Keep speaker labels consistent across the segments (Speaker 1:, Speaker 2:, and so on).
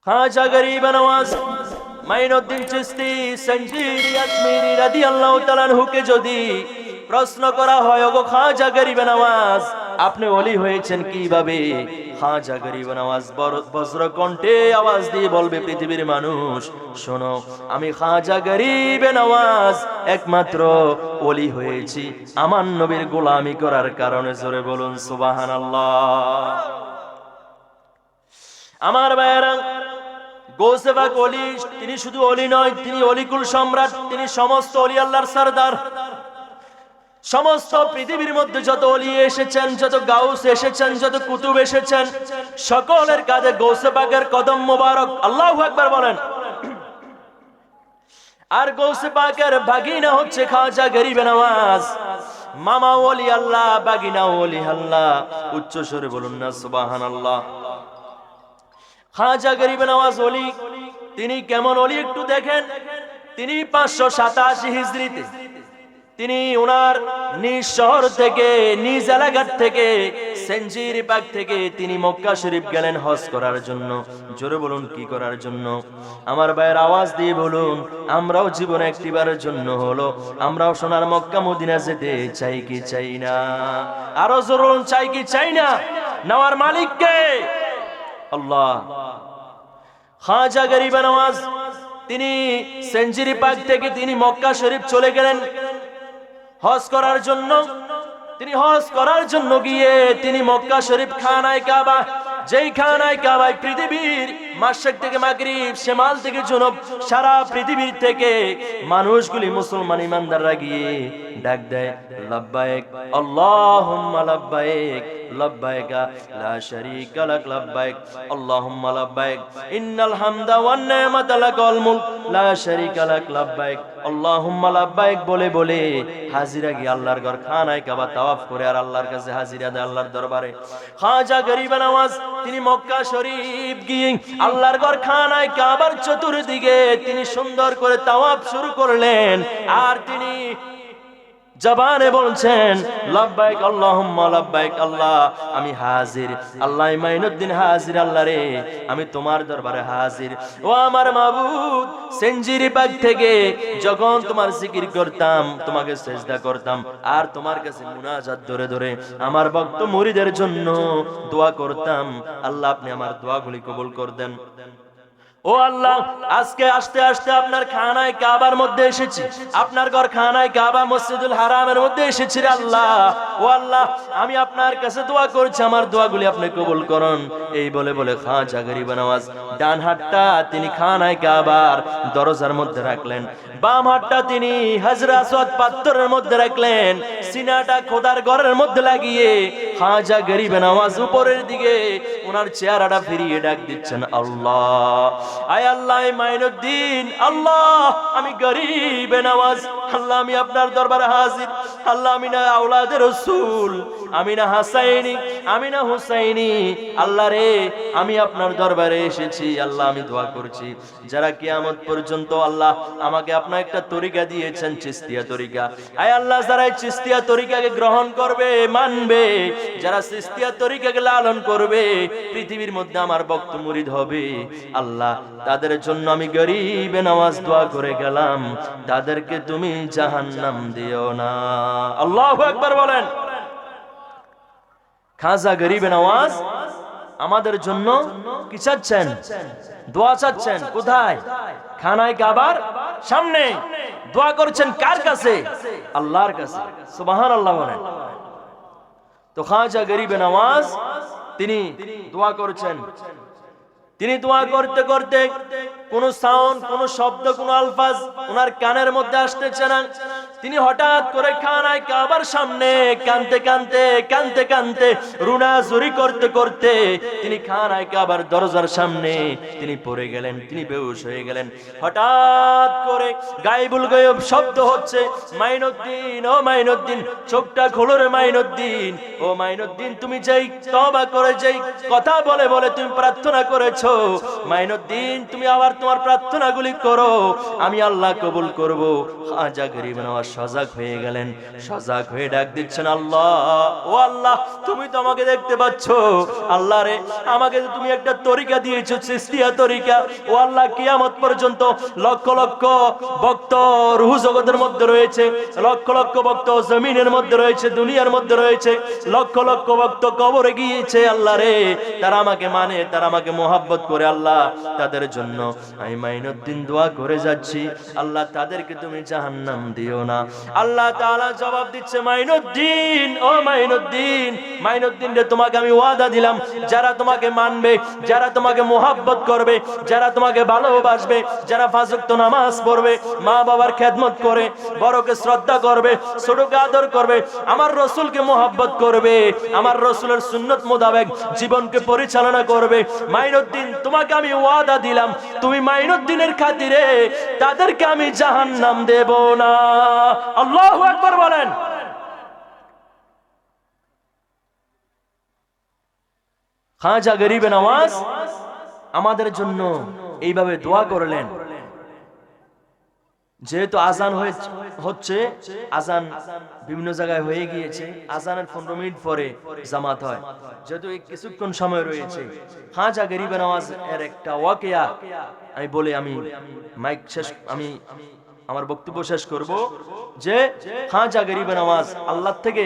Speaker 1: খাজা গরিব নওয়াজ মাইনুদ্দিন চিশতি সঞ্জিরি আজমিরি রাদিয়াল্লাহু তাআলা আনহুকে যদি প্রশ্ন করা হয়, ওগো খাজা গরিব নওয়াজ, আপনি ওলি হয়েছেন কিভাবে? খাজা গরিব নওয়াজ বজ্র কণ্ঠে আওয়াজ দিয়ে বলবে, পৃথিবীর মানুষ শোনো, আমি খাজা গরিব নওয়াজ একমাত্র ওলি হয়েছি আমার নবীর গোলামি করার কারণে। জোরে বলুন সুবহানাল্লাহ। আমার ভাইয়েরা, গৌসে পাক ওলি, তিনি শুধু ওলি নয়, তিনি অলিকুল সম্রাট, তিনি সমস্ত ওলি আল্লাহর সরদার। সমস্ত পৃথিবীর মধ্যে যত ওলি এসেছেন, যত গাউস এসেছেন, যত কুতুব এসেছেন, সকলের কাছে গৌসে পাকের কদম মোবারক। আল্লাহু আকবার বলেন। আর গৌসে পাকের ভাগিনা হচ্ছে খাজা গরিব নওয়াজ। মামা ওলি আল্লাহ, ভাগিনা ওলি আল্লাহ। উচ্চ স্বরে বলুন না সুবহানাল্লাহ। খাজা গরিব নওয়াজ ওলি, তিনি কেমন ওলি একটু দেখেন। তিনি 587 হিজরিতে তিনি ওনার নিজ শহর থেকে, নিজ এলাকার থেকে, সেঞ্জিরি পাক থেকে তিনি মক্কা শরীফ গেলেন হজ করার জন্য। জোরে বলুন, কি করার জন্য? আমার ভাইয়ের আওয়াজ দিয়ে বলুন, আমরাও জীবনে একটিবারের জন্য হলো আমরাও সোনার মক্কা মদিনা যেতে চাই কি চাই না? আরো জোরে বলুন, চাই কি চাই না? নেওয়ার মালিক কে? আল্লাহ। খাজা গরিব নওয়াজ তিনি সেঞ্জিরি পাক থেকে তিনি মক্কা শরীফ চলে গেলেন হজ করার জন্য। তিনি হজ করার জন্য গিয়ে তিনি মক্কা শরীফ খানায় কাবা, যেই খানায় কাবায় পৃথিবীর মাশরিক থেকে মাগরিব, শিমাল থেকে জুনুব, সারা পৃথিবীর থেকে মানুষগুলি মুসলমান ইমানদাররা গিয়ে ডাক দেয়, লাব্বাইক আল্লাহুম্মা লাব্বাইক লাব্বাইক লা শারীকা লাক লাব্বাইক আল্লাহুম্মা লাব্বাইক ইন্নাল হামদা ওয়ান নি'মাতা লাকাল মুলক লা শারীকা লাক লাব্বাইক আল্লাহুম্মা লাব্বাইক বলে বলে হাজিরা গিয়ে আল্লাহর ঘর খানায় কাবা তাওয়াফ করে আর আল্লাহর কাছে হাজিরা দেয় আল্লাহর দরবারে। খাজা গরিব নওয়াজ তিনি মক্কা শরীফ গিয়ে আল্লাহর ঘর খানায় কাবার চতুর্দিকে তিনি সুন্দর করে তাওয়াফ শুরু করলেন। আর তিনি জবানে বলছেন, লাব্বাইক আল্লাহুম্মা লাব্বাইক, আল্লাহ আমি হাজির, আল্লাহ মাইনুদ্দিন হাজির, আল্লাহ রে আমি তোমার দরবারে হাজির। ও আমার মাবুদ, সেঞ্জিরি পাক থেকে যখন তোমার জিকির করতাম, তোমাকে সেজদা করতাম, আর তোমার কাছে মুনাজাত ধরে ধরে আমার ভক্ত মুরিদের জন্য দোয়া করতাম, আল্লাহ আপনি আমার দোয়াগুলি কবুল করে দেন। ও আল্লাহ, আজকে আস্তে আস্তে আপনার খানায় কাবার মধ্যে এসেছি, আপনার ঘর খানায় কাবা মসজিদুল হারামের মধ্যে এসেছি রে আল্লাহ। ও আল্লাহ, আমি আপনার কাছে দোয়া করছি, আমার দোয়াগুলি আপনি কবুল করুন। এই বলে বলে খাজা গরিব নওয়াজ ডান হাতটা তিনি খানায় কাবার দরজার মধ্যে রাখলেন, বাম হাতটা তিনি হাজরা আসওয়াদ পাথরের মধ্যে রাখলেন, সিনাটা খোদার ঘরের মধ্যে লাগিয়ে খাজা গরিব নওয়াজ উপরের দিকে ওনার চেহারাটা ফিরিয়ে ডাক দিচ্ছেন, আল্লাহ আয় আল্লাহ মাইনুদ্দিন, আল্লাহ আমি গরিব নওয়াজ, আল্লাহ আমি আপনার দরবারে হাজির, আল্লাহ আমি না আওলাদে রাসূল, আমি না হাসাইনি, আমি না হুসাইনি, আল্লাহ রে আমি আপনার দরবারে এসেছি, আল্লাহ আমি দোয়া করছি যারা কিয়ামত পর্যন্ত আল্লাহ আমাকে আপনার একটা তরিকা দিয়েছেন, চিশতিয়া তরিকা, আয় আল্লাহ যারা এই চিশতিয়া তরিকাকে গ্রহণ করবে, মানবে, যারা চিশতিয়া তরিকাকে লালন করবে, পৃথিবীর মধ্যে আমার ভক্ত মুরিদ হবে, আল্লাহ তাদের জন্য আমি গরিব নওয়াজ দোয়া করে গেলাম, তাদেরকে তুমি জাহান্নাম দিও না। আল্লাহু আকবার বলেন। খাজা গরিব নওয়াজ আমাদের জন্য কি চাচ্ছেন? দোয়া চাচ্ছেন। কোথায়? খানায় কাবার সামনে। দোয়া করছেন কার কাছে? আল্লাহর কাছে। সুবহানাল্লাহ বলেন। তো খাজা গরিব নওয়াজ তিনি দোয়া করছেন। তিনি দোয়া করতে করতে কোন সাউন্ড, কোন শব্দ, কোন আলফাজ ওনার কানের মধ্যে আসতেছে না। তিনি হঠাৎ করে খানায় কাবার সামনে কানতে কানতে কানতে কানতে রুনাজুরি করতে করতে তিনি খানায় কাবার দরজার সামনে তিনি পড়ে গেলেন, তিনি বেহুশ হয়ে গেলেন। হঠাৎ করে গায়বুল গায়ব শব্দ হচ্ছে, মাইনুদ্দিন, ও মাইনুদ্দিন, চোখটা খোলো রে মাইনুদ্দিন, ও মাইনুদ্দিন, তুমি যেই তওবা করে যেই কথা বলে বলে তুমি প্রার্থনা করেছো, মাইনুদ্দিন তুমি আবার তোমার প্রার্থনাগুলি করো, আমি আল্লাহ কবুল করব। খাজা গরিব নওয়াজ সজাগ হয়ে গেলেন। সজাগ হয়ে ডাক দিচ্ছেন, আল্লাহ, ও আল্লাহ, তুমি তো আমাকে দেখতে পাচ্ছ। আল্লাহ রে, আমাকে তো তুমি একটা তরিকা দিয়েছো, সৃষ্টিয়া তরিকা। ও আল্লাহ, কিয়ামত পর্যন্ত লক্ষ লক্ষ ভক্ত রূহ জগতের মধ্যে রয়েছে, লক্ষ লক্ষ ভক্ত জমিনের মধ্যে রয়েছে, দুনিয়ার মধ্যে রয়েছে, লক্ষ লক্ষ ভক্ত কবরে গিয়েছে। আল্লাহ রে, তারা আমাকে মানে, তারা আমাকে মোহাব্বত করে। আল্লাহ, তাদের জন্য আমি মাইনুদ্দিন দোয়া করে যাচ্ছি। আল্লাহ, তাদেরকে তুমি জাহান্নাম দিও না। আল্লাহ তাআলা জবাব দিচ্ছে, মাইনুদ্দিন, ও মাইনুদ্দিন, মাইনুদ্দিন রে, তোমাকে আমি ওয়াদা দিলাম, যারা তোমাকে মানবে, যারা তোমাকে মোহাব্বত করবে, যারা তোমাকে ভালোবাসবে, যারা পাঁচ ওয়াক্ত নামাজ পড়বে, মা বাবার খেদমত করে, বড়কে শ্রদ্ধা করবে, ছোটকে আদর করবে, আমার রাসূলকে মোহাব্বত করবে, আমার রাসূলের সুন্নাত মোতাবেক জীবনকে পরিচালনা করবে, মাইনুদ্দিন, তোমাকে আমি ওয়াদা দিলাম, তুমি মাইনুদ্দিনের খাতিরে তাদেরকে আমি জাহান্নাম দেব না। আল্লাহু আকবার বলেন। খাজা গরিবে নওয়াজ আমাদের জন্য এইভাবে দোয়া করলেন। যেহেতু আজান হচ্ছে, আজান বিভিন্ন জায়গায় হয়ে গিয়েছে, আজানের 15 মিনিট পরে জামাত হয়, যেহেতু কিছুক্ষণ সময় রয়েছে, খাজা গরিবে নওয়াজ এর একটা ওয়াকিয়া আমি বলে আমি মাইক শেষ, আমি আমার বক্তব্য শেষ করব। যে খাজা গরিবে নওয়াজ আল্লাহ থেকে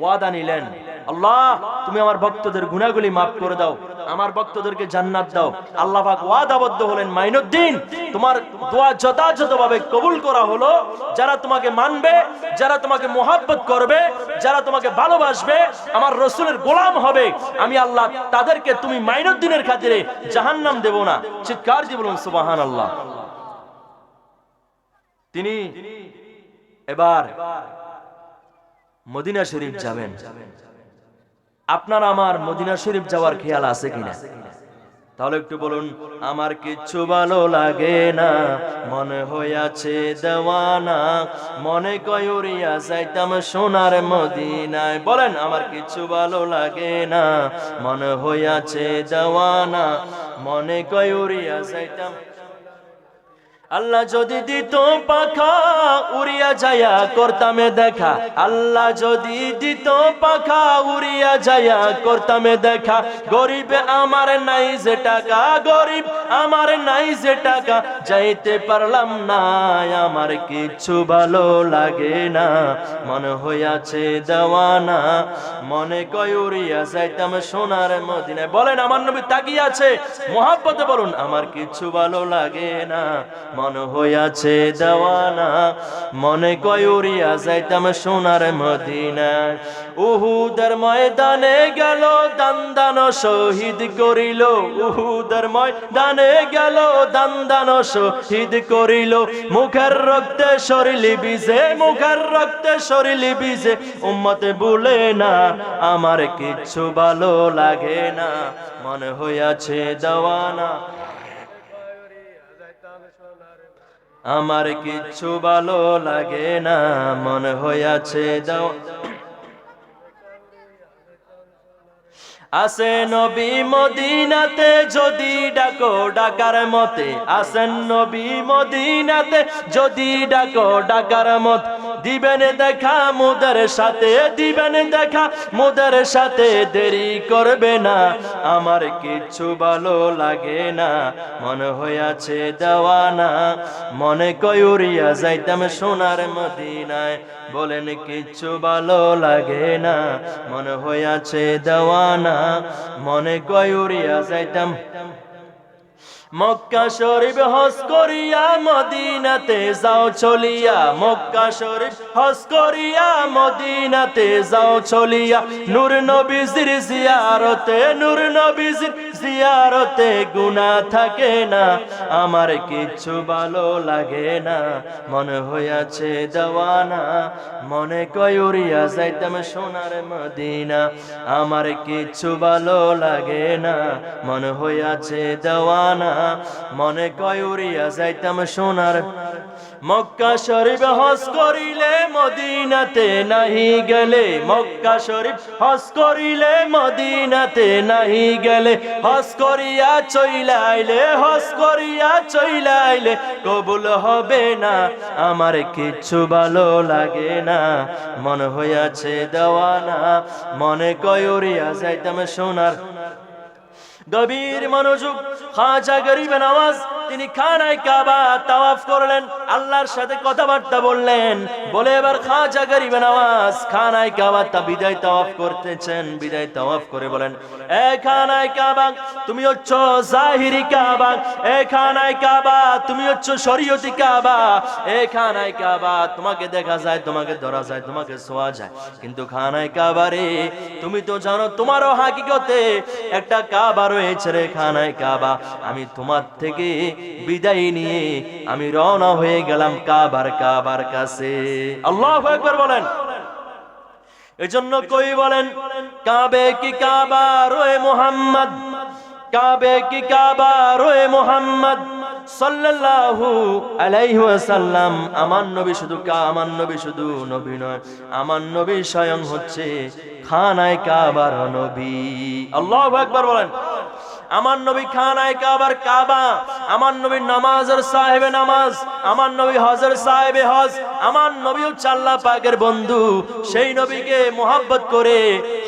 Speaker 1: ওয়াদা নিলেন, আল্লাহ, তুমি আমার ভক্তদের গুনাহগুলি মাফ করে দাও, আমার ভক্তদেরকে জান্নাত দাও। আল্লাহ পাক ওয়াদাবদ্ধ হলেন, মাইনুদ্দিন, তোমার দোয়া যথাযথভাবে কবুল করা হলো। যারা তোমাকে মানবে, যারা তোমাকে মোহাব্বত করবে, যারা তোমাকে ভালোবাসবে, আমার রাসূলের গোলাম হবে, আমি আল্লাহ তাদেরকে তুমি মাইনুদ্দিনের খাতিরে জাহান্নাম দেব না। চিৎকার দিয়ে বলুন সুবহানাল্লাহ। তিনি এবার মদিনা শরীফ যাবেন। আপনার আমার মদিনা শরীফ যাওয়ার খেয়াল আছে কিনা? তাহলে একটু বলুন, আমার কিচ্ছু ভালো লাগে না, মনে হইয়াছে দেওয়ানা, মনে কয় উড়িয়া যাইতাম সোনার মদিনায়। বলেন, আমার কিচ্ছু ভালো লাগে না, মনে হইয়াছে দেওয়ানা, মনে কয় উড়িয়া যাইতাম। আল্লাহ যদি দিত পাখা, উড়িয়া যায়া করতাম দেখা। আল্লাহ যদি দিত পাখা, উড়িয়া যায়া করতাম দেখা। গরিব আমার নাই যে টাকা, গরিব আমার নাই যে টাকা, যাইতে পারলাম না, আমার কিচ্ছু ভালো লাগে না, মনে হইয়াছে দেওয়ানা, মনে কয় উড়িয়া যাইতাম সোনার মদিনায়। বলেন, আমার নবী তাকিয়ে আছে, মোহাব্বতে বলুন, আমার কিচ্ছু ভালো লাগে না, মনে হইয়াছে দেওয়ানা, মনে কয় উড়িয়া যাইতাম সোনার মদিনায়। উহুদের ময়দানে গেল, দান দান শহীদ করিল, উহুদের ময়দানে গেল, দান দান শহীদ করিল, মুখের রক্তে শরীর ভিজে, মুখের রক্তে শরীর ভিজে, উম্মতে ভুলে না, আমার কিচ্ছু ভালো লাগে না, মনে হইয়াছে দেওয়ানা, আমার কিচ্ছু ভালো লাগে না, মনে হইয়াছে দাও। আসেন নবী মদিনাতে যদি ডাকো ডাকার মতে, আসেন নবী মদিনাতে যদি ডাকো ডাকার মত, দিবেন দেখা মুদের সাথে, দিবেন দেখা মুদের সাথে, দেরি করবে না, আমার কিচ্ছু ভালো লাগে না, মনে হইয়াছে দেওয়ানা, মনে কয় উড়িয়া যাইতাম সোনার মদিনায়। বলেন, কিচ্ছু ভালো লাগে না, মনে হইয়াছে দেওয়ানা, মনে কয় উড়িয়া যাইতাম। মক্কা শরীফ হজ করিয়া মদিনাতে যাও চলিয়া, মক্কা শরীফ হজ করিয়া মদিনাতে যাও চলিয়া, নূর নবীজির জিয়ারতে, নূর নবীজির জিয়ারতে গুনাহ থাকে না, আমার কিচ্ছু ভালো লাগে না, মনে হইয়াছে দেওয়ানা, মনে কয় উড়িয়া যাইতাম সোনার মদিনা, আমার কিচ্ছু ভালো লাগে না, মনে হইয়াছে দেওয়ানা, মনে কয় উড়িয়া যাইতাম সোনার। মক্কা শরীফ হজ করিলে মদিনাতে নাহি গেলে, মক্কা শরীফ হজ করিলে মদিনাতে নাহি গেলে, হজ করিয়া চইলাইলে, হজ করিয়া চইলাইলে কবুল হবে না, আমার কিচ্ছু ভালো লাগে না, মনে হইয়াছে দেওয়ানা, মনে কয় উড়িয়া যাইতাম সোনার। গভীর মনোযোগ। খাজা গরিবে নওয়াজ তিনি খানায় কাবা তাওয়াফ করলেন, আল্লাহর সাথে কথাবার্তা বললেন, বলে এবার খাজা গরিবে নওয়াজ খানায় কাবা বিদায় তাওয়াফ করতেছেন। বিদায় তাওয়াফ করে বলেন, এ খানায় কাবা তুমি হচ্ছ জাহিরি কাবা, এ খানায় কাবা তুমি হচ্ছ শরীয়তি কাবা, এ খানায় কাবা তোমাকে দেখা যায়, তোমাকে ধরা যায়, তোমাকে ছোঁয়া যায়, কিন্তু খানায় কাবা রে তুমি তো জানো তোমারও হাকিকতে একটা কাবা রয়েছে রে খানায় কাবা। আমি তোমার থেকে বিদায় নিয়ে আমি রওনা হয়ে গেলাম কাবার কাছে। আল্লাহু আকবার বলেন। এজন্য কই বলেন, কাবে কি কাবা রয়ে মুহাম্মদ, কাবে কি কাবা রয়ে মুহাম্মদ সাল্লাল্লাহু আলাইহি ওয়াসাল্লাম। আমার নবী শুধু আমার নবী শুধু নবী নয়, আমার নবী স্বয়ং হচ্ছে খানায় কাবার নবী। আল্লাহু আকবার বলেন। আমার নবী খানায় কাবার কাবা, আমার নবী নামাজের সাহেবে নামাজ, আমার নবী হজের সাহেবে হজ, আমার নবী হচ্ছে আল্লাহ পাকের বন্ধু। সেই নবীকে মোহাব্বত করে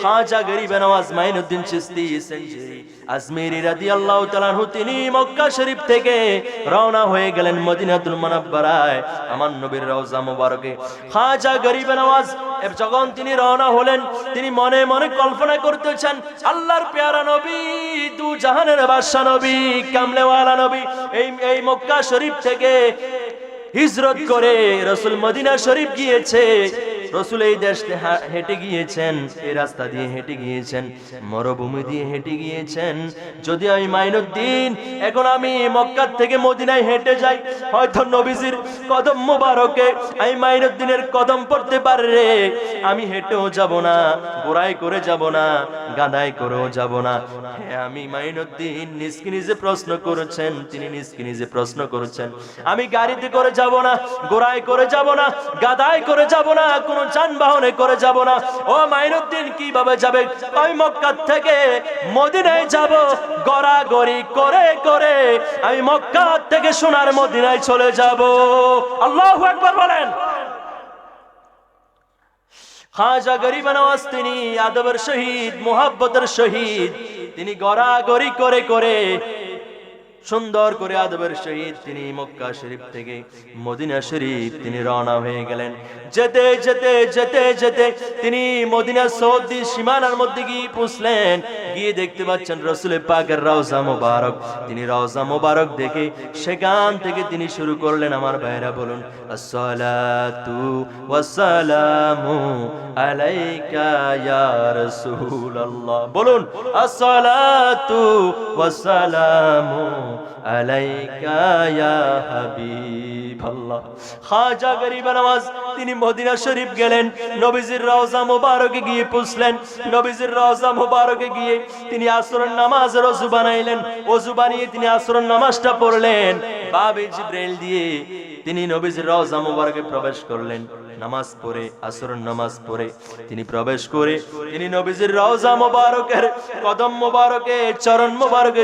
Speaker 1: খাজা গরিবে নওয়াজ মাইনুদ্দিন চিশতি সেঞ্চুরি আজমিরি রাদিয়াল্লাহু তাআলা আনহু তিনি মক্কা শরীফ থেকে রওনা হয়ে গেলেন মদিনাতুল মুনাব্বারায়, আমার নবীর রওজা মুবারকে। খাজা গরিবে নওয়াজ যখন তিনি রওনা হলেন, তিনি মনে মনে কল্পনা করতেছেন, আল্লাহর পেয়ারা নবী, দু জাহানের বাদশা নবী, কামলেওয়ালা নবী এই মক্কা শরীফ থেকে হিজরত করে রাসূল মদিনা শরীফ গিয়েছে। রাসূল এই দেশ হেঁটে গিয়েছেন, এই রাস্তা দিয়ে হেঁটে গিয়েছেন, মরুভূমি দিয়ে হেঁটে গিয়েছেন। যদি আমি মাইনুদ্দিন এখন আমি মক্কা থেকে মদিনায় হেঁটে যাই, হয়তো নবীজির কদম মোবারকে আমি মাইনুদ্দিনের কদম পড়তে পারে রে, আমি হেঁটেও যাব না, ঘোড়ায় করে যাব না, গাধায় করেও যাব না। হ্যাঁ, আমি মাইনুদ্দিন নিজকে নিজে প্রশ্ন করেছেন, তিনি নিজকে নিজে প্রশ্ন করেছেন, আমি গাড়িতে করে যাব না, ঘোড়ায় করে যাব না, গাধায় করে যাব না, কোন যানবাহনে করে যাব না। ও মাইনুদ্দিন কিভাবে যাবে? আমি মক্কা থেকে মদিনায় যাব, গড়াগড়ি করে করে আমি মক্কা থেকে সোনার মদিনায় চলে যাব। আল্লাহু আকবার বলেন। খাজা গরিবে নওয়াজ তিনি আদবের শহীদ, মুহাব্বতের শহীদ, তিনি গড়াগড়ি করে করে সুন্দর করে আদবের সহিত তিনি মক্কা শরীফ থেকে মদিনা শরীফ তিনি রওনা হয়ে গেলেন। যেতে যেতে যেতে যেতে তিনি মদিনা সৌদি সীমানার মধ্যে গিয়ে পৌঁছলেন। গিয়ে দেখতে পাচ্ছেন রাসূল পাকের রওজা মোবারক। তিনি রওজা মোবারক দেখে সেখান থেকে তিনি শুরু করলেন, আমার ভাইরা বলুন, আসসালাতু ওয়াসসালামু আলাইকা ইয়া রাসূলুল্লাহ। বলুন, আসসালাতু ওয়াসসালামু আলাইকা ইয়া হাবিবাল্লাহ। খাজা গরিবে নওয়াজ তিনি মদিনা শরীফ গেলেন, নবীজির রওজা মোবারকে গিয়ে পৌঁছলেন। নবীজির রওজা মোবারকে গিয়ে তিনি আসরের নামাজের ওযু বানাইলেন। ওযু বানিয়ে তিনি আসরের নামাজটা পড়লেন। বাবে জিবরাইল দিয়ে তিনি নবীজির রওজা মোবারকে প্রবেশ করলেন। নামাজ পড়ে, আসরের নামাজ পড়ে তিনি প্রবেশ করে তিনি নবীজির রওজা মোবারকের কদম মোবারকে চরণ মোবারকে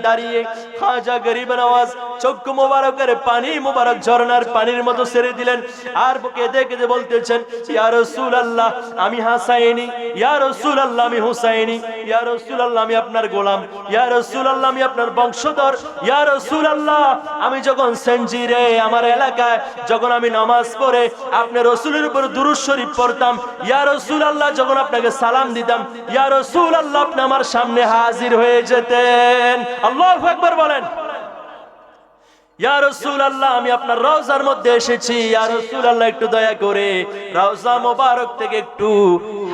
Speaker 1: দাঁড়িয়ে খাজা গরিবে নওয়াজ চক্ষু মোবারকের পানি মোবারক ঝরনার পানির মতো ছেড়ে দিলেন। আর কেঁদে কেঁদে বলতেছেন, ইয়া রাসূলুল্লাহ আমি হাসাইনি, ইয়া রাসূলুল্লাহ আমি হুসাইনি, ইয়া রাসূলুল্লাহ আমি আপনার গোলাম, ইয়া রাসূলুল্লাহ আমি আপনার বংশধর, ইয়া রাসূলুল্লাহ আমি যখন সেঞ্জিরে আমার এলাকায় যখন আমি নামাজ পড়ে আপনার রাসূলের উপর দুরূদ শরীফ পড়তাম, ইয়া রাসূলুল্লাহ যখন আপনাকে সালাম দিতাম, ইয়া রাসূলুল্লাহ আপনি আমার সামনে হাজির হয়ে যেতেন। আল্লাহু আকবার বলেন। ইয়া রাসূলুল্লাহ আমি আপনার রওজার মধ্যে এসেছি, ইয়া রাসূলুল্লাহ একটু দয়া করে রওজা মোবারক থেকে একটু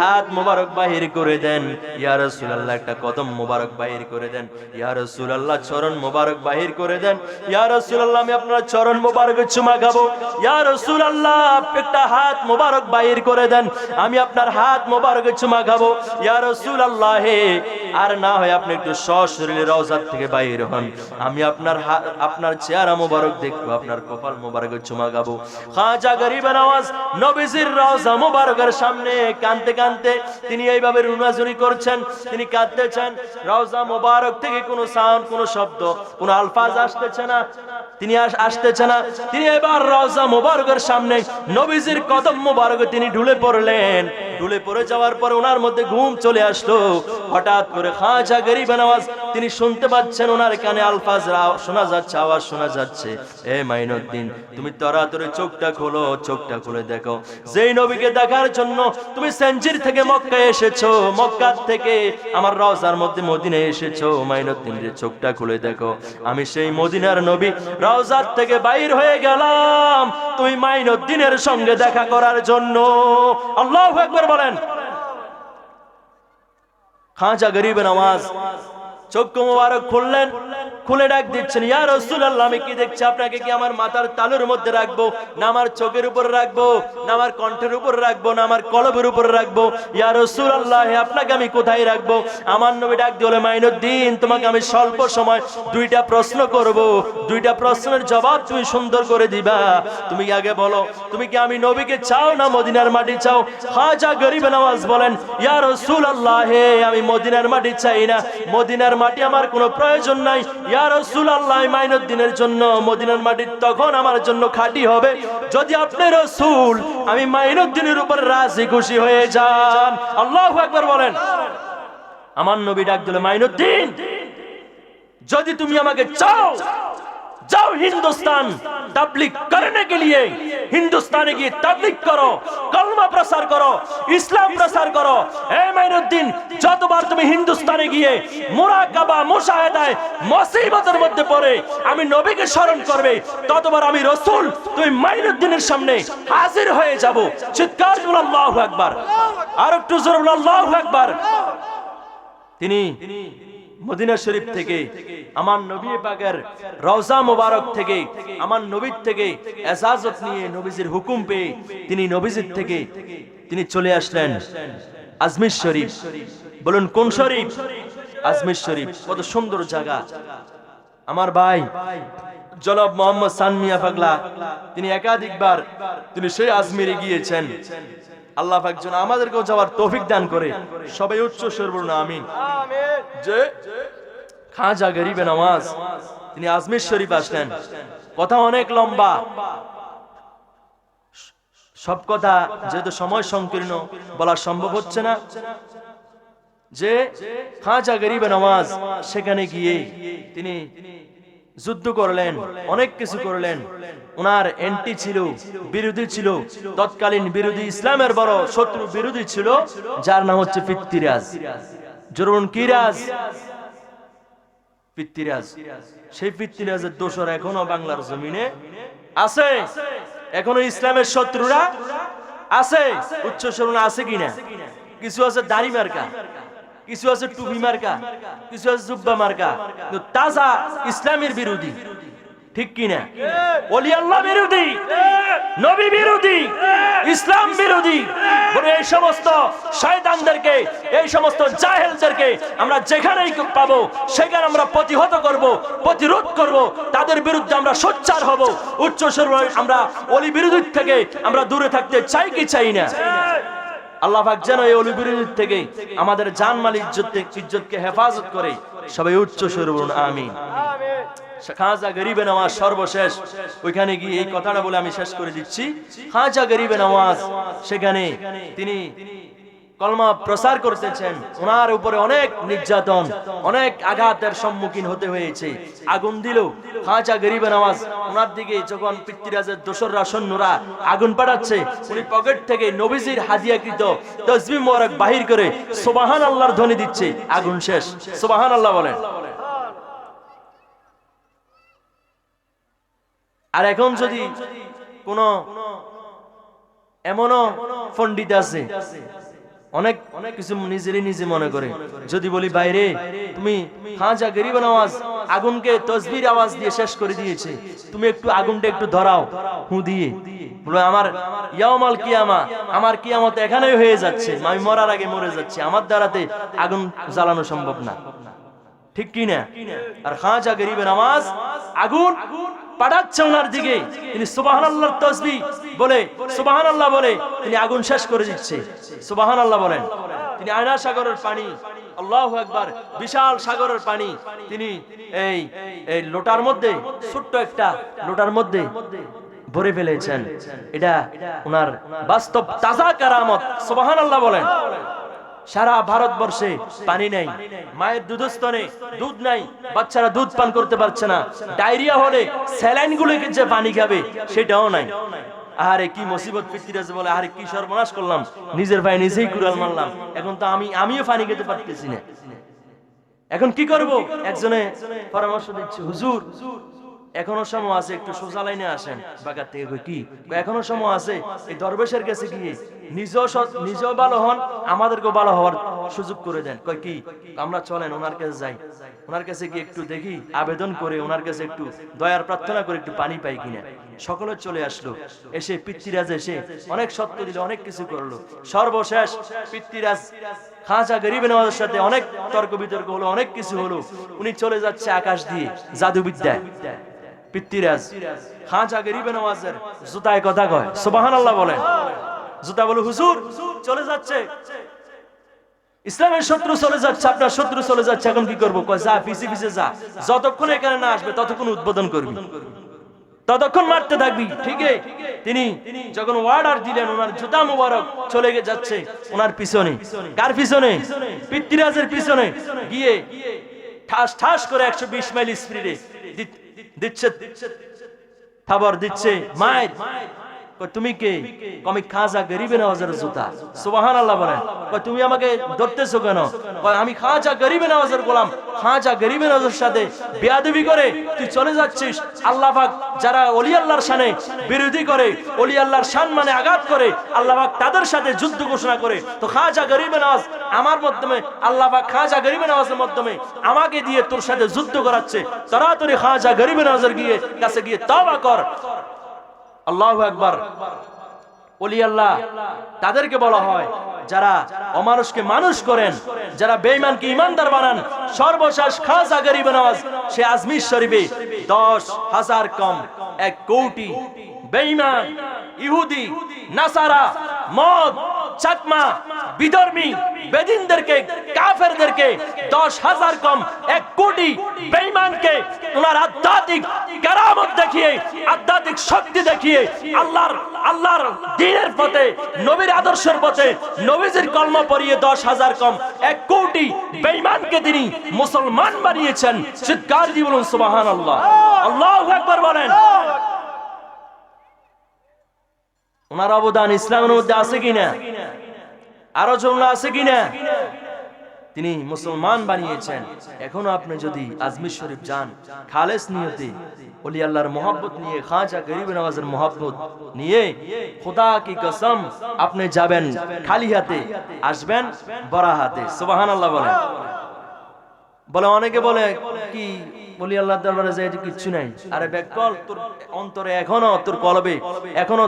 Speaker 1: হাত মোবারক বাহির করে দেন, ইয়া রাসূলুল্লাহ একটা কদম মোবারক বাহির করে দেন, ইয়া রাসূলুল্লাহ চরণ মোবারক বাহির করে দেন, ইয়া রাসূলুল্লাহ আমি আপনার চরণ মোবারকে চুমা খাবো, ইয়া রাসূলুল্লাহ একটা হাত মোবারক বাহির করে দেন, আমি আপনার হাত মোবারকে চুমা খাবো, ইয়া রাসূলুল্লাহ হে আর না হয় আপনি একটু সশরীরে রওজা থেকে বাহির হন, আমি আপনার চেহারা চেহারা মোবারক দেখবো, আপনার কপাল মোবারকে চুমা খাবো। খাজা গরিবে নওয়াজ নবীজির রওজা মোবারকের সামনে কাঁদতে কাঁদতে তিনি এইভাবে রুনাজুরি করছেন, তিনি কাঁদতেছেন। রওজা মোবারক থেকে কোনো সাউন্ড, কোনো শব্দ, কোনো আলফাজ আসতেছে না, তিনি আসতেছে না। তিনি এবার রওজা মোবারকের সামনে নবীজির কদম মোবারকে তিনি ঢুলে পড়লেন। ঢুলে পড়ে যাওয়ার পর ওনার মধ্যে ঘুম চলে আসলো। হঠাৎ করে খাজা গরিবে নওয়াজ তিনি শুনতে পাচ্ছেন, ওনার কানে আলফাজ শোনা যাচ্ছে, আওয়াজ শোনা যাচ্ছে, এ মাইনুদ্দিন তুমি তাড়াতাড়ি চোখটা খোলো, চোখটা খুলে দেখো। যেই নবীকে দেখার জন্য তুমি সেঞ্জির থেকে মক্কায় এসেছো, মক্কা থেকে আমার রওজার মধ্যে মদিনায় এসেছো, মাইনুদ্দিন রে চোখটা খুলে দেখো, আমি সেই মদিনার নবী রওজার থেকে বাইর হয়ে গেলাম তুমি মাইনুদ্দিনের সঙ্গে দেখা করার জন্য। আল্লাহু আকবার বলেন। খাজা গরিবে নওয়াজ চোখ মোবারক খুললেন, খুলে ডাক দিচ্ছেন, ইয়া রাসূলুল্লাহ আমি কি দেখছি, আপনাকে কি আমার মাথার তালুর মধ্যে রাখবো, না আমার চোখের উপর রাখবো, না আমার কণ্ঠের উপর রাখবো, না আমার কলবের উপর রাখবো? ইয়া রাসূলুল্লাহ আপনাকে আমি কোথায় রাখবো? আমার নবী ডাক দিয়ে বলে, মাইনুদ্দিন তোমাকে আমি স্বল্প সময় দুইটা প্রশ্ন করব, দুইটা প্রশ্নের জবাব তুমি সুন্দর করে দিবা। তুমি আগে বলো, তুমি কি আমি নবীকে চাও না মদিনার মাটি চাও? খাজা গরিবে নওয়াজ বলেন, ইয়া রাসূলুল্লাহ আমি মদিনার মাটি চাই না, মদিনার মাটি আমার কোনো প্রয়োজন নাই। ইয়া রাসূলুল্লাহ মাইনুদ্দিনের জন্য মদিনার মাটি তখন আমার জন্য খাঁটি হবে যদি আপনি রাসূল আমি মাইনুদ্দিনের উপর রাজি খুশি হয়ে যান। আল্লাহু আকবার বলেন। আমার নবী ডাক দিল, মাইনুদ্দিন যদি তুমি আমাকে চাও जाओ हिंदुस्तान तबलीग करने के लिए हिंदुस्तान की तबलीग करो, कलमा प्रसार करो, इस्लाम प्रसार करो। ए माइनुद्दीन যতবার তুমি হিন্দুস্তানে গিয়ে মুরাকাবা মুশাহাদায় মুসিবতের মধ্যে পড়ে আমি নবীকে স্মরণ করবে, ততবার আমি রাসূল তুমি মাইনুদ্দিনের সামনে হাজির হয়ে যাব। চিৎকার করে আল্লাহু আকবার, আর একটু জোরে বলো আল্লাহু আকবার। তিনি মদিনা শরীফ থেকে আমার নবী পাকের রওজা মোবারক থেকে আমার নবীর থেকে ইজাজত নিয়ে নবীজির হুকুম পেয়ে তিনি নবীজির থেকে তিনি চলে আসলেন আজমির শরীফ। বলুন কোন শরীফ? আজমির শরীফ। কত সুন্দর জায়গা। আমার ভাই জনাব মোহাম্মদ সান মিয়া পাগলা তিনি একাধিকবার তিনি সেই আজমিরে গিয়েছেন। আল্লাহ পাক যেন আমাদেরকেও যাওয়ার তৌফিক দান করে। সবাই উচ্চ স্বরে বলুন আমিন। যে খাজা গরিবে নওয়াজ তিনি আজমির শরীফ আসলেন। কথা অনেক লম্বা, সব কথা যেহেতু সময় সংকীর্ণ বলা সম্ভব হচ্ছে না। যে খাজা গরিবে নওয়াজ সেখানে গিয়ে তিনি যুদ্ধ করলেন, অনেক কিছু করলেন। ওনার এন্টি ছিল, বিরোধী ছিল, তৎকালীন বিরোধী ইসলামের বড় শত্রু বিরোধী ছিল, যার নাম হচ্ছে পৃথ্বীরাজ। জরুন কি রাজ? পৃথ্বীরাজ। সেই পৃথ্বীরাজের দোসর এখনো বাংলার জমিনে আছে, এখনো ইসলামের শত্রুরা আছে। উচ্চ স্বরণ আছে কিনা? কিছু আছে দাড়ি মার্কা, কিছু আছে টুপি মার্কা, কিছু আছে জুব্বা মার্কা, তাজা ইসলামের বিরোধী। ঠিক কিনা? ওলি আল্লাহ বিরোধী, নবী বিরোধী, ইসলাম বিরোধী। এই সমস্ত শয়তানদেরকে, এই সমস্ত জাহেলদেরকে আমরা যেখানেই পাবো সেখানে আমরা প্রতিহত করব, প্রতিরোধ করব, তাদের বিরুদ্ধে আমরা সোচ্চার হব। উচ্চ স্বরে আমরা ওলি বিরোধী থেকে আমরা দূরে থাকতে চাই কি চাই না? আল্লাহ পাক যেন এই ওলি বিরোধী থেকে আমাদের জানমাল ইজ্জতকে হেফাজত করে। সবাই উচ্চ স্বরে বলুন আমিন। খাজা গরিবে নওয়াজ সর্বশেষ ওইখানে গিয়ে এই কথাটা বলে আমি শেষ করে দিচ্ছি। খাজা গরিবে নওয়াজ সেখানে তিনি কলমা প্রচার করতেছেন। ওনার উপরে অনেক নির্যাতন, অনেক আঘাতের সম্মুখীন হতে হয়েছে। আগুন দিল খাজা গরিবে নওয়াজ ওনার দিকে যখন পৃথ্বীরাজের দোসররা সৈন্যরা আগুন পাঠাচ্ছে, উনি পকেট থেকে নবীজির হাদিয়াকৃত তাসবিহ মোবারক বাহির করে সুবহানাল্লাহর ধ্বনি দিচ্ছে। আগুন শেষ। সুবহানাল্লাহ বলেন। আর এখন যদি কোন এমনও পণ্ডিত আছে অনেক কিছু নিজেরই নিজে মনে করে, যদি বলি বাইরে তুমি খাজা গরিবে নওয়াজ আগুনকে তাসবিহর আওয়াজ দিয়ে শেষ করে দিয়েছে, তুমি একটু আগুনটা একটু ধরাও হু দিয়ে, বলো আমার ইয়াউমাল কিয়ামা, আমার কিয়ামত এখানেই হয়ে যাচ্ছে, আমি মরার আগে মরে যাচ্ছি, আমার দ্বারাতে আগুন জ্বালানো সম্ভব না। ঠিক কি না? আর খাজা গরিবে নওয়াজ আগুন পাঠাচ্ছে ওনার দিকে, তিনি সুবহানাল্লাহর তাসবিহ বলে সুবহানাল্লাহ বলে তিনি আগুন শেষ করে দিচ্ছে। সুবহানাল্লাহ বলেন। তিনি আয়না সাগরের পানি, আল্লাহু আকবার, বিশাল সাগরের পানি তিনি এই লোটার মধ্যে, ছোট্ট একটা লোটার মধ্যে ভরে ফেলেছেন। এটা ওনার বাস্তব তাজা কারামত। সুবহানাল্লাহ বলেন। সারা ভারতবর্ষে পানি নেই, মায়ের দুধস্তনে দুধ নাই, বাচ্চারা দুধ পান করতে পারছে না, ডায়রিয়া হলে স্যালাইন গুলোকে যে পানি খাবে সেটাও নাই। আরে কি মুসিবত পিতিরাজ বলে, আরে কি সর্বনাশ করলাম, নিজের ভাই নিজেই কুড়াল মারলাম। এখন তো আমিও পানি খেতে পারতেছি না, এখন কি করব? একজনে পরামর্শ দিচ্ছে, হুজুর এখনো সময় আছে, একটু সোজা লাইনে আসেন। বাগার থেকে কই কি, এখনো সময় আছে, এই দরবেশের কাছে গিয়ে নিজেও ভালো হন, আমাদেরকেও ভালো হওয়ার সুযোগ করে দেন। কয় কি, আমরা চলেন ওনার কাছে যাই, ওনার কাছে গিয়ে একটু দেখি, আবেদন করে ওনার কাছে একটু দয়ার প্রার্থনা করে একটু পানি পাই কিনা। সকলে চলে আসলো, এসে পিতৃরাজ এসে অনেক সত্য দিল, অনেক কিছু করলো। সর্বশেষ পিতৃরাজ খাজা গরিব নওয়াজের সাথে অনেক তর্ক বিতর্ক হলো, অনেক কিছু হলো। উনি চলে যাচ্ছে আকাশ দিয়ে জাদুবিদ্যায়। পিতৃরাজ খাজা গরিব নওয়াজের জুতায় কথা কয়, সুবহানাল্লাহ বলেন। জুতা বলে, হুজুর চলে যাচ্ছে, ইসলামের শত্রু চলে যাচ্ছে, আপনার শত্রু চলে যাচ্ছে, এখন কি করবো? কয় যা পিছে পিছে যা, যতক্ষণ এখানে না আসবে ততক্ষণ উদ্বোধন করবি, ততক্ষণ মারতে থাকবি। ঠিক তিনি যখন অর্ডার দিলেন, ওনার জুতা মুবারক চলে যাচ্ছে ওনার পিছনে। কার পিছনে? পিতৃরাজের পিছনে গিয়ে ঠাস ঠাস করে 120 মাইল স্পিডে দিচ্ছে, খবর দিচ্ছে মায়ের। তুমি কে? আমি খাজা গরিব নওয়াজের জুতা। সুবহানাল্লাহ বলেন। তুমি আমাকে ধরতেছো কেন? আমি খাজা গরিব নওয়াজের গোলাম, খাজা গরিব নওয়াজের সাথে বেয়াদবি করে তুই চলে যাচ্ছিস। আল্লাহ পাক যারা ওলি আল্লাহর শানে বিরোধী করে, ওলি আল্লাহর শান মানে আঘাত করে, আল্লাহ পাক তাদের সাথে যুদ্ধ ঘোষণা করে। তো খাজা গরিব নওয়াজ আমার মাধ্যমে, আল্লাহ পাক খাজা গরিব নওয়াজের মাধ্যমে আমাকে দিয়ে তোর সাথে যুদ্ধ করাচ্ছে। তাড়াতাড়ি খাজা গরিব নওয়াজের কাছে গিয়ে তওবা কর। আল্লাহু আকবার। ওলি আল্লাহ তাদেরকে বলা হয় যারা অমানুষকে মানুষ করেন, যারা বেঈমানকে ঈমানদার বানান। সর্বশেষ খাজা গরিব নওয়াজ সে আজমির শরীফে 10,000 কম 1 কোটি বেঈমান, ইহুদি, নাসারা, মদ, চাকমা, বিধর্মী, বেদিনদেরকে, কাফেরদেরকে 10,000 কম 1 কোটি বেঈমানকে ওনার আধ্যাত্মিক কারামত দেখিয়ে, আধ্যাত্মিক শক্তি দেখিয়ে আল্লাহর দ্বীনের পথে, নবীর আদর্শের পথে, নবীজির কলমা পড়িয়ে 10,000 কম 1 কোটি বেঈমানকে তিনি মুসলমান বানিয়েছেন। চিৎকার দিয়ে বলুন সুবহানাল্লাহ। আল্লাহু আকবার বলেন। ওনার অবদান ইসলামের মধ্যে আছে কিনা, আরো জমলা আছে কিনা? তিনি মুসলমান বানিয়েছেন। এখনো আপনি যদি আজমির শরীফ যান, খালেস নিয়তে ওলি আল্লাহর মোহাব্বত নিয়ে, খাজা গরিব নওয়াজের মোহাব্বত নিয়ে, খোদা কি কসম আপনি যাবেন খালি হাতে, আসবেন বড় হাতে। সুবহানাল্লাহ বলেন। বলে অনেকে বলে কি ওলি আল্লাহর দরবারে যাই কিচ্ছু নাই। আরে বেকল, তোর অন্তরে এখনো, তোর কলবে এখনো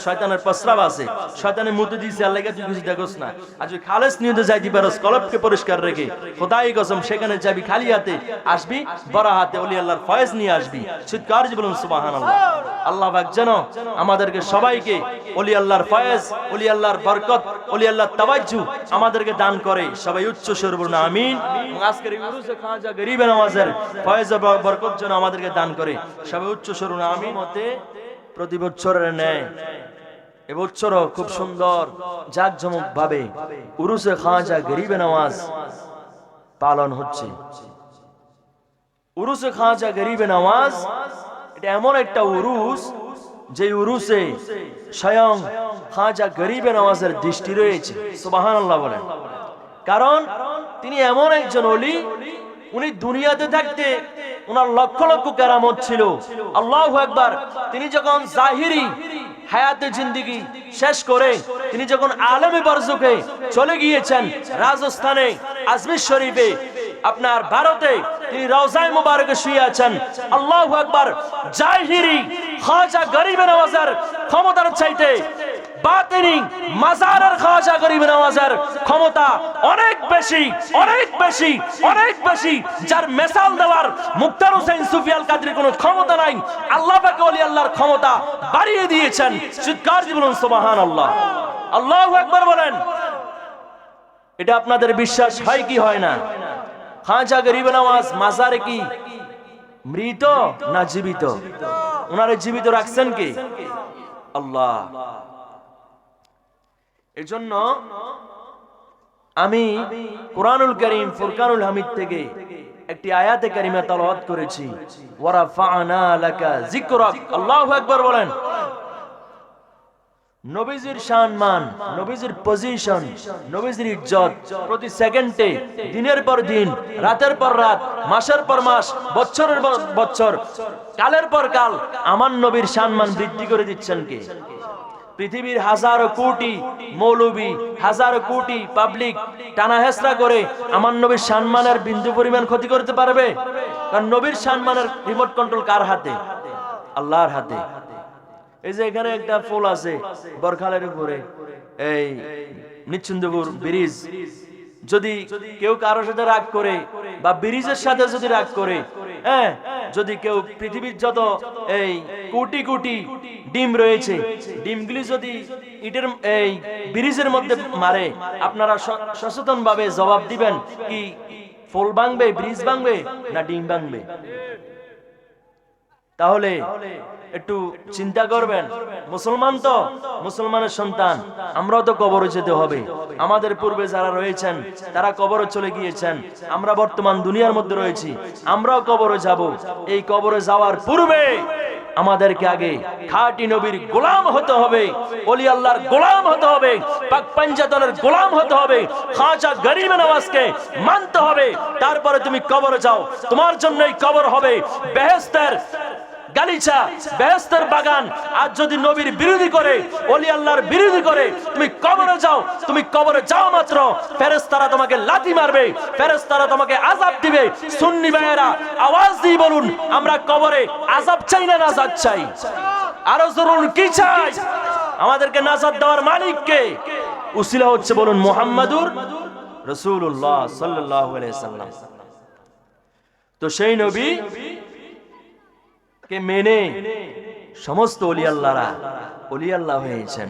Speaker 1: শয়তানের প্রস্রাব আছে, শয়তানের মুতে দিয়েছে, আল্লাহকে তুই কিছু দেখোস না। আর যদি খালেস নিয়তে যাইতে পারস, কলবকে পরিষ্কার রেখে, খোদাই কসম সেখানে যাবি খালি হাতে, আসবি বড় হাতে, ওলি আল্লাহর ফয়েজ নিয়ে আসবি। চিৎকার দিয়ে বলুন সুবহানাল্লাহ। আল্লাহ পাক যেন আমাদেরকে সবাইকে ওলি আল্লাহর ফয়েজ, ওলি আল্লাহর বরকত, ওলি আল্লাহর তাওয়াজ্জু আমাদেরকে দান করে। সবাই উচ্চ স্বরে বলুন আমিন। আজকের উরুসে খাজা গরিব নওয়াজের ফয়েজ ও বরকত যেন আমাদেরকে দান করে। সবাই উচ্চ স্বরে বলুন আমিন। মতে প্রতি বছরের ন্যায় এবছরও খুব সুন্দর জাঁকজমক ভাবে উরুসে খাজা গরিব নওয়াজ পালন হচ্ছে। উরুসে খাজা গরিব নওয়াজ এটা এমন একটা উরুস, যে উরুসে স্বয়ং খাজা গরিব নওয়াজের দৃষ্টি রয়েছে। সুবহানাল্লাহ বলেন। কারণ তিনি এমন একজন ওলি, উনি দুনিয়াতে থাকতে ওনার লক্ষ লক্ষ কেরামত ছিল। আল্লাহু আকবার। তিনি যখন জাহিরি হায়াতে জিন্দেগি শেষ করে তিনি যখন আলেমে বারজুকে চলে গিয়েছেন, রাজস্থানে আজমির শরীফে, আপনার ভারতে তিনি রওজায়ে মুবারকে শুয়ে আছেন। আল্লাহু আকবার। জাহিরি খাজা গরিব নওয়াজের ক্ষমতার চাইতে বাতিনি মাজারের খাজা গরিব নওয়াজের ক্ষমতা অনেক বেশি, অনেক বেশি, অনেক বেশি। যার মিসাল দেওয়ার মুক্তার হোসেন সুফি আল কাদরির কোনো ক্ষমতা নাই। আল্লাহ পাক ওলি আল্লাহর ক্ষমতা বাড়িয়ে দিয়েছেন। চিৎকার দিয়ে বলুন সুবহানাল্লাহ, আল্লাহু আকবার বলেন। এটা আপনাদের বিশ্বাস হয় কি হয় না? খাজা গরিব নওয়াজ মাজারে কি মৃত না জীবিত? ওনারে জীবিত রাখছেন কি? আল্লাহ। এজন্য আমি কুরআনুল কারীম ফুরকানুল হামিদ থেকে একটি আয়াতে কারিমা তেলাওয়াত করেছি, ওয়া রাফা'না লাকা যিকরাক। আল্লাহু আকবার বলেন। নবীজির সম্মান, নবীজির পজিশন, নবীজির ইজ্জত প্রতি সেকেন্ডে, দিনের পর দিন, রাতের পর রাত, মাসের পর মাস, বছরের পর বছর, কালের পর কাল আমার নবীর সম্মান বৃদ্ধি করে দিচ্ছেন কে? পৃথিবীর হাজারো কোটি মৌলবী, হাজারো কোটি পাবলিক টানা হেসরা করে আমার নবীর সম্মানের বিন্দু পরিমাণ ক্ষতি করতে পারবে? কারণ নবীর সম্মানের রিমোট কন্ট্রোল কার হাতে? আল্লাহর হাতে। এই যে এখানে একটা ফুল আছে বরখালের উপরে, এই নিশ্চিন্দপুর ব্রিজ, যদি কেউ কারোর সাথে রাগ করে বা ব্রিজের সাথে যদি রাগ করে, হ্যাঁ, যদি কেউ পৃথিবীর যত এই কোটি কোটি ডিম রয়েছে, ডিমগুলি যদি ইটের এই ব্রিজের মধ্যে মারে, আপনারা সচেতন ভাবে জবাব দিবেন কি ফুল ভাঙবে, ব্রিজ ভাঙবে না ডিম ভাঙবে? তাহলে একটু চিন্তা করবেন। মুসলমান তো, মুসলমানের সন্তান, আমরাও তো কবরে যেতে হবে। আমাদের পূর্বে যারা রয়েছেন তারা কবরে চলে গিয়েছেন, আমরা বর্তমান দুনিয়ার মধ্যে রয়েছি, আমরাও কবরে যাব। এই কবরে যাওয়ার পূর্বে আমাদেরকে আগে খাঁটি নবীর গোলাম হতে হবে, ওলি আল্লাহর গোলাম হতে হবে, পাক পাঞ্জাতনের গোলাম হতে হবে, খাজা গরিব নওয়াজকে মানতে হবে। তারপরে তুমি কবরে যাও, তোমার জন্যই কবর হবে বেহেশতের গালিচা, বেহেশতের বাগান। আর যদি নবীর বিরোধী করে, ওলি আল্লাহর বিরোধী করে তুমি কবরে যাও, তুমি কবরে যাও মাত্র ফেরেশতারা তোমাকে লাথি মারবে, ফেরেশতারা তোমাকে আযাব দিবে। সুন্নি ভাইয়েরা আওয়াজ দিয়ে বলুন, আমরা কবরে আযাব চাই না নাজাত চাই? আরো জরুর কি চাই? আমাদেরকে নাজাত দেওয়ার মালিক কে? উসিলা হচ্ছে বলুন মুহাম্মাদুর রাসূলুল্লাহ সাল্লাল্লাহু আলাইহি সাল্লাম। তো সেই নবী কে মেনে সমস্ত ওলি আল্লাহরা ওলি আল্লাহ হয়েছেন।